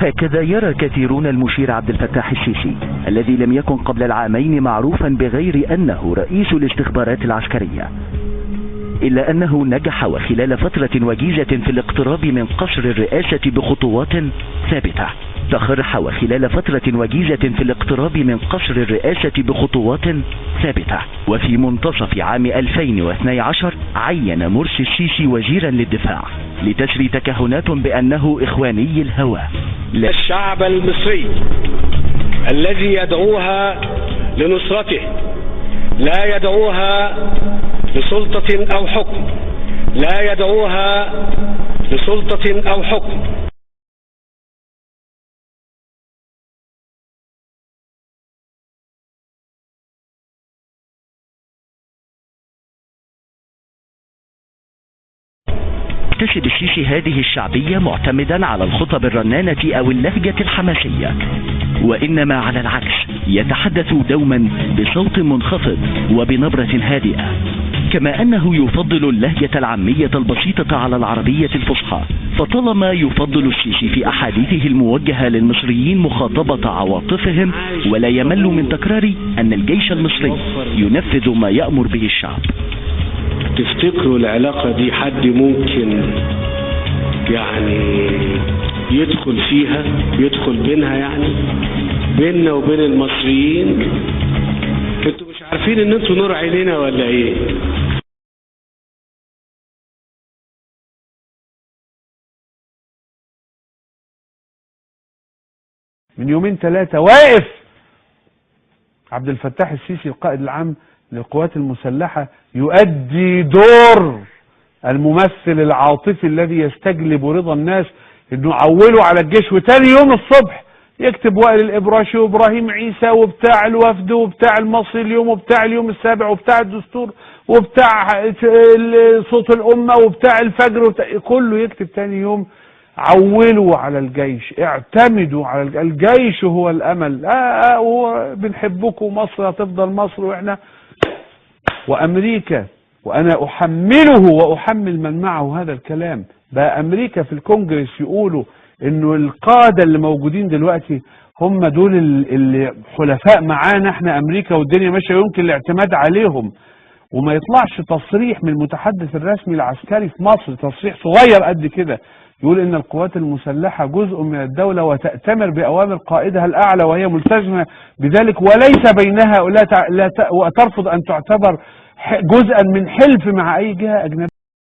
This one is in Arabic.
هكذا يرى كثيرون المشير عبد الفتاح السيسي الذي لم يكن قبل العامين معروفا بغير أنه رئيس الاستخبارات العسكرية، إلا أنه نجح وخلال فترة وجيزة في الاقتراب من قصر الرئاسة بخطوات ثابتة. تخرح وخلال فترة وجيزة في الاقتراب من قصر الرئاسة بخطوات ثابتة. وفي منتصف عام 2012 عين مرسي السيسي وزيرا للدفاع لتسري تكهنات بأنه إخواني الهوى. الشعب المصري الذي يدعوها لنصرته لا يدعوها لسلطة أو حكم، لا يدعوها لسلطة أو حكم. يكتسب السيسي هذه الشعبية معتمدا على الخطب الرنانة أو اللهجة الحماسية، وإنما على العكس يتحدث دوما بصوت منخفض وبنبرة هادئة، كما أنه يفضل اللهجة العامية البسيطة على العربية الفصحى. فطالما يفضل السيسي في أحاديثه الموجهة للمصريين مخاطبة عواطفهم، ولا يمل من تكرار أن الجيش المصري ينفذ ما يأمر به الشعب. تفتكروا العلاقة دي حد ممكن يعني يدخل فيها، يدخل بينها، يعني بيننا وبين المصريين؟ انتوا مش عارفين ان انتوا نور عينينا ولا ايه؟ من يومين ثلاثة واقف عبد الفتاح السيسي القائد العام للقوات المسلحة يؤدي دور الممثل العاطفي الذي يستجلب رضا الناس، انه عولوا على الجيش، وتاني يوم الصبح يكتب وائل الابراشي وابراهيم عيسى وبتاع الوفد وبتاع المصري اليوم وبتاع اليوم السابع وبتاع الدستور وبتاع صوت الامة وبتاع الفجر كله يكتب تاني يوم عولوا على الجيش، اعتمدوا على الجيش هو الامل. هو بنحبكم، مصر هتفضل مصر، واحنا وامريكا، وانا احمله واحمل من معه هذا الكلام. بقى امريكا في الكونجرس يقولوا انه القادة اللي موجودين دلوقتي هم دول اللي حلفاء معانا احنا امريكا، والدنيا ماشيه يمكن الاعتماد عليهم. وما يطلعش تصريح من المتحدث الرسمي العسكري في مصر، تصريح صغير قد كده، يقول ان القوات المسلحة جزء من الدولة وتأتمر بأوامر قائدها الأعلى وهي ملتزمة بذلك، وليس بينها وترفض أن تعتبر جزءا من حلف مع أي جهة أجنبية.